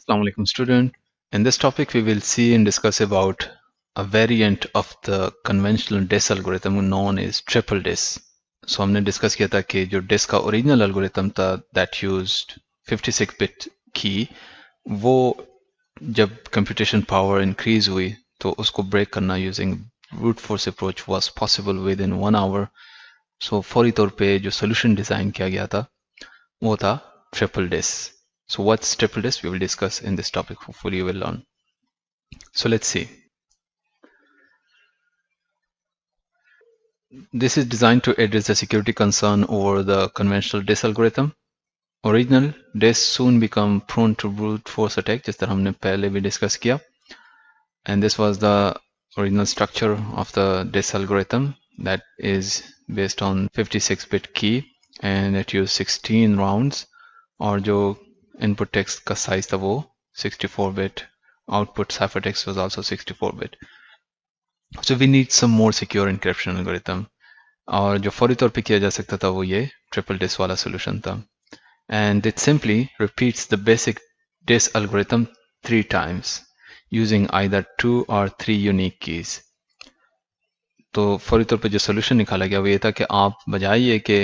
Assalamu alaikum student. In this topic we will see and discuss about a variant of the conventional DIS algorithm known as triple DIS. So हमने discuss किया था कि जो DIS का original algorithm था that used 56 bit key, वो जब computation power increase हुई तो उसको break करना using brute force approach was possible within 1 hour. So फौरी तौर पे जो solution डिजाइन किया गया था वो था triple DIS. So what's triple DIS? We will discuss in this topic. Hopefully you will learn. So let's see. This is designed to address the security concern over the conventional DIS algorithm. Original DIS soon become prone to brute force attack, जिस तरह हमने पहले भी discuss किया. And this was the original structure of the DIS algorithm that is based on 56-bit key and it used 16 rounds. और जो input text का size था वो 64-bit, output ciphertext was also 64-bit. So we need some more secure encryption algorithm. और जो फौरी तौर पे किया जा सकता था वो ये triple DIS वाला solution था. And it simply repeats the basic DIS algorithm 3 times using either 2 or 3 unique keys. तो फौरी तौर पे जो solution निकाला गया वो ये था कि आप बजाय ये कि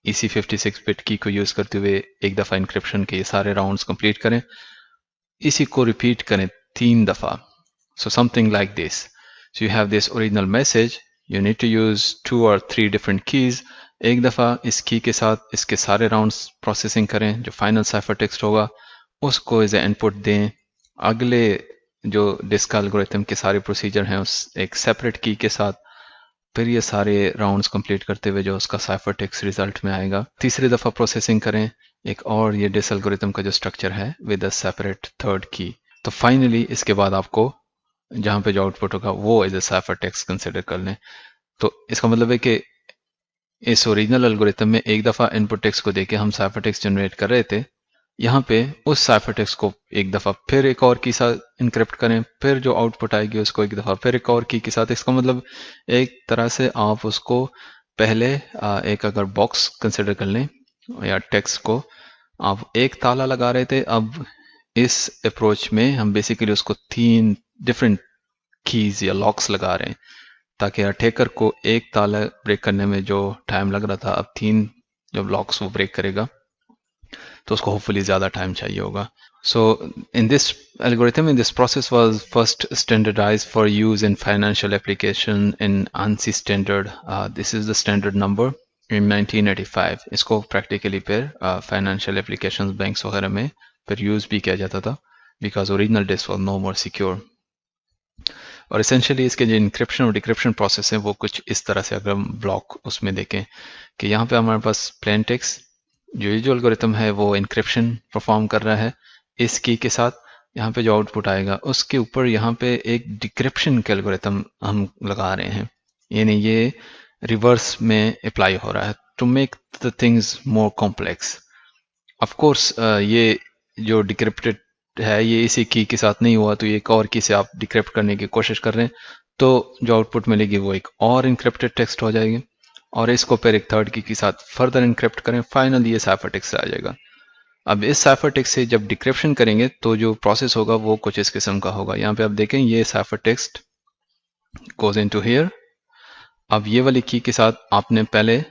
इसी 56 बिट की को यूज करते हुए एक दफा इंक्रिप्शन के ये सारे राउंड्स कंप्लीट करें, इसी को रिपीट करें 3 दफा. So something like this. So you have this original message, you need to use 2 or 3 different keys. एक दफा इस की के साथ इसके सारे राउंड्स प्रोसेसिंग करें, जो फाइनल साइफर टेक्स्ट होगा उसको एज ए इनपुट दें. अगले जो डिस्क एल्गोरिथम के सारे प्रोसीजर हैं उस एक सेपरेट की के साथ, फिर ये सारे राउंड्स कंप्लीट करते हुए जो उसका साइफर टेक्स्ट रिजल्ट में आएगा, तीसरी दफा प्रोसेसिंग करें एक और ये डिस एल्गोरिथम का जो स्ट्रक्चर है विद अ सेपरेट थर्ड की. तो फाइनली इसके बाद आपको जहां पे जो आउटपुट होगा वो as a cipher text consider कर लें. तो इसका मतलब है कि इस ओरिजिनल एल्गोरिथम में एक दफा इनपुट टेक्स्ट को देके हम साइफर टेक्स्ट जनरेट कर रहे थे, यहाँ पे उस साइफर टेक्स्ट को एक दफा फिर एक और की साथ इनक्रिप्ट करें, फिर जो आउटपुट आएगी उसको एक दफा फिर एक और की के साथ. इसका मतलब एक तरह से आप उसको पहले एक अगर बॉक्स कंसिडर कर लें या टेक्स्ट को आप एक ताला लगा रहे थे, अब इस अप्रोच में हम बेसिकली उसको 3 डिफरेंट कीज या लॉक्स लगा रहे हैं ताकि अटैकर को एक ताला ब्रेक करने में जो टाइम लग रहा था अब 3 जब लॉक्स वो ब्रेक करेगा तो उसको होपफुली ज़्यादा टाइम चाहिए होगा. So in this algorithm, in this process was first standardized for use in financial application in ANSI standard. This is the standard number in 1985. इसको practically फिर financial applications banks वगैरह में फिर use भी किया जाता था because original disk was no more secure. और essentially इसके जो encryption और decryption process है वो कुछ इस तरह से अगर हम ब्लॉक उसमें देखें कि यहाँ पे हमारे पास plain text जो एल्गोरिथम है वो इंक्रिप्शन परफॉर्म कर रहा है इस की के साथ, यहाँ पे जो आउटपुट आएगा उसके ऊपर यहाँ पे एक डिक्रिप्शन के एल्गोरिथम हम लगा रहे हैं, यानी ये रिवर्स में अप्लाई हो रहा है to make the things more complex. Of course ये जो डिक्रिप्टेड है ये इसी की के साथ नहीं हुआ, तो ये एक और की से आप डिक्रिप्ट करने की कोशिश कर रहे हैं तो जो आउटपुट मिलेगी वो एक और इंक्रिप्टेड टेक्स्ट हो जाएगी और इसको फिर एक थर्ड की के साथ फर्दर इनक्रिप्ट करें, फाइनली ये साइफर टेक्स्ट आ जाएगा. अब इस साइफर टेक्स्ट से जब डिक्रिप्शन करेंगे तो जो प्रोसेस होगा वो कुछ इस किस्म का होगा. यहाँ पे आप देखें ये cipher text goes into here. अब ये वाली की के साथ आपने पहले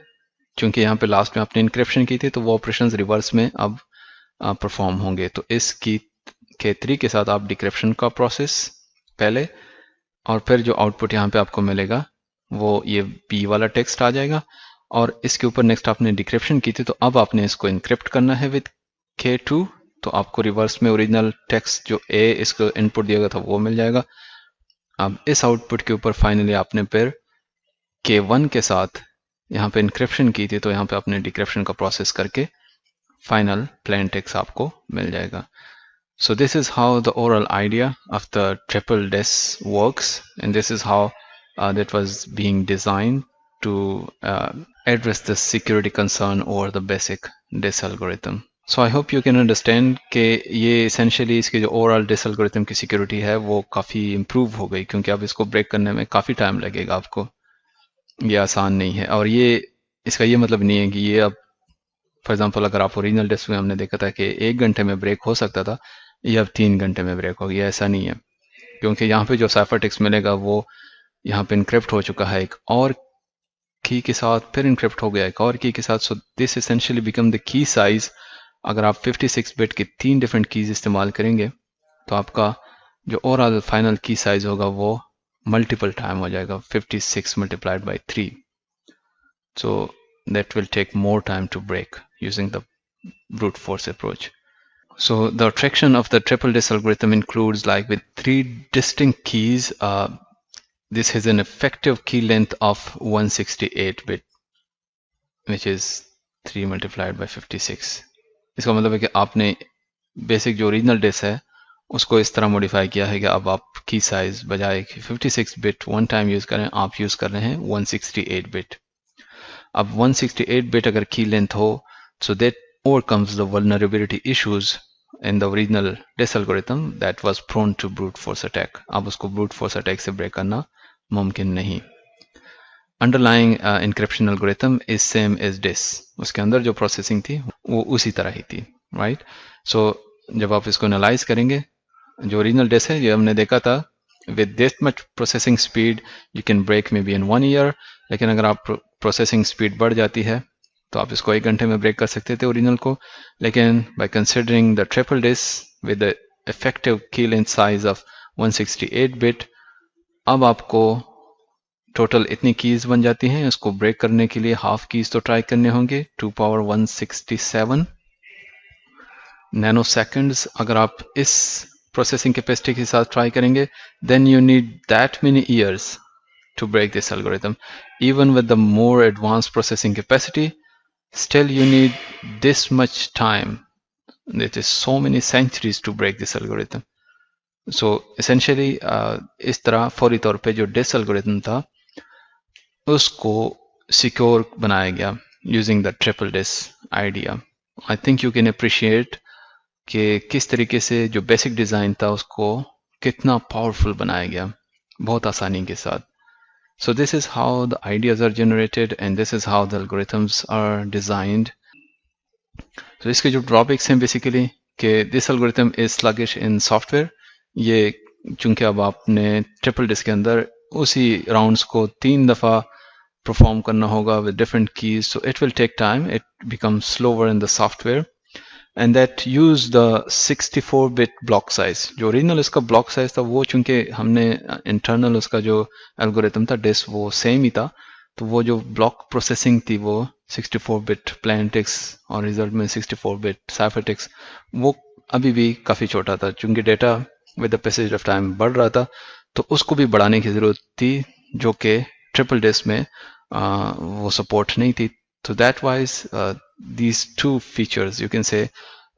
चूंकि यहाँ पे लास्ट में आपने इनक्रिप्शन की थी तो वो ऑपरेशन रिवर्स में अब परफॉर्म होंगे. तो इस की के 3 के साथ आप डिक्रिप्शन का प्रोसेस पहले और फिर जो आउटपुट यहाँ पे आपको मिलेगा वो ये P वाला टेक्स्ट आ जाएगा और इसके ऊपर नेक्स्ट आपने डिक्रिप्शन की थी तो अब आपने इसको इनक्रिप्ट करना है विद K2, तो आपको रिवर्स में ओरिजिनल टेक्स्ट जो A इसको इनपुट दिया गया था वो मिल जाएगा. अब इस आउटपुट के ऊपर फाइनली आपने फिर K1 के साथ यहाँ पे इनक्रिप्शन की थी तो यहाँ पे आपने डिक्रिप्शन का प्रोसेस करके फाइनल प्लेन टेक्स्ट आपको मिल जाएगा. So this is how the overall idea of the triple DIS works, and this is how that was being designed to address the security concern over the basic DIS algorithm. So I hope you can understand कि ये essentially इसके जो overall DIS algorithm की security है वो काफ़ी improve हो गई क्योंकि अब इसको break करने में काफ़ी time लगेगा आपको, ये आसान नहीं है. और ये इसका ये मतलब नहीं है कि ये अब फॉर एग्जाम्पल अगर आप ओरिजिनल डिस्क में हमने देखा था कि 1 घंटे में ब्रेक हो सकता था, ये अब 3 घंटे में ब्रेक होगी, ऐसा नहीं है, क्योंकि यहाँ पे जो साइफर टेक्स्ट मिलेगा वो यहाँ पे इनक्रिप्ट हो चुका है एक और की के साथ, फिर इनक्रिप्ट हो गया एक और की के साथ। So this essentially become the key size. अगर आप 56 बिट की 3 डिफरेंट कीज इस्तेमाल करेंगे तो आपका जो ओवरऑल फाइनल की साइज होगा वो मल्टीपल टाइम हो जाएगा, 56 multiplied by 3. So that will take more time to break using the brute force approach. So the attraction of the triple disk algorithm includes, like, with 3 distinct keys, this has an effective key length of 168 bit, which is 3 multiplied by 56. इसका मतलब है कि आपने basic जो original disc है उसको इस तरह मॉडिफाई किया है कि अब आप की साइज बजाय 56 बिट वन टाइम यूज करें, आप यूज कर रहे हैं 168 बिट। अब 168 बिट अगर की लेंथ हो, so that overcomes the vulnerability issues in the original disk algorithm that was prone to brute force attack. अब उसको brute force attack से ब्रेक करना मुमकिन नहीं। Underlying encryption algorithm is same as DES, उसके अंदर जो प्रोसेसिंग थी वो उसी तरह ही थी, राइट। सो जब आप इसको एनालाइज करेंगे, जो ओरिजिनल डिस है, ये हमने देखा था with this much processing speed you can break maybe in 1 year, लेकिन अगर आप प्रोसेसिंग स्पीड बढ़ जाती है तो आप इसको 1 घंटे में ब्रेक कर सकते थे ओरिजिनल को। लेकिन by considering the triple DES with the effective key length size of 168 bit, अब आपको टोटल इतनी कीज बन जाती हैं। इसको ब्रेक करने के लिए हाफ कीज तो ट्राई करने होंगे, 2 पावर 167 नैनो सेकेंड्स। अगर आप इस प्रोसेसिंग कैपेसिटी के साथ ट्राई करेंगे, then you need that many years to break this algorithm. Even with the more advanced processing capacity, still you need this much time. It is so many centuries to break this algorithm. So essentially इस तरह फौरी तौर पे जो dish algorithm था उसको secure बनाया गया using the triple DES idea. I think you can appreciate कि किस तरीके से जो बेसिक डिज़ाइन था उसको कितना पावरफुल बनाया गया बहुत आसानी के साथ। So this is how the ideas are generated and this is how the algorithms are designed. So इसके जो drawbacks हैं basically कि this algorithm is sluggish in software. ये चूंकि अब आपने ट्रिपल डिस्क के अंदर उसी राउंड्स को 3 दफ़ा परफॉर्म करना होगा with different keys, so it will take time. It becomes slower in the software. And that use the 64-bit block size. जो ओरिजिनल इसका ब्लॉक साइज था वो चूंकि हमने इंटरनल उसका जो एल्गोरिथम था डिस्क वो सेम ही था, तो वो जो ब्लॉक प्रोसेसिंग थी वो 64-बिट प्लेन टेक्स्ट और रिजल्ट में 64-बिट साइफर टेक्स्ट वो अभी भी काफ़ी छोटा था। चूंकि data with the passage of time बढ़ रहा था तो उसको भी बढ़ाने की ज़रूरत थी, जो कि ट्रिपल डिस्क में वो सपोर्ट नहीं थी। So that wise, these two features, you can say,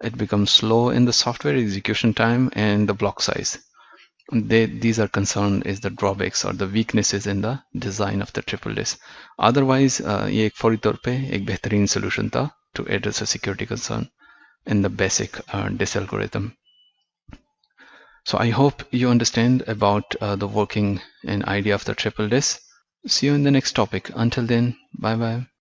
it becomes slow in the software execution time and the block size. These are concerned is the drawbacks or the weaknesses in the design of the triple disk. Otherwise, ये एक फौरी तौर पे एक बेहतरीन solution था to address a security concern in the basic disk algorithm. So I hope you understand about the working and idea of the triple disk. See you in the next topic. Until then, bye bye.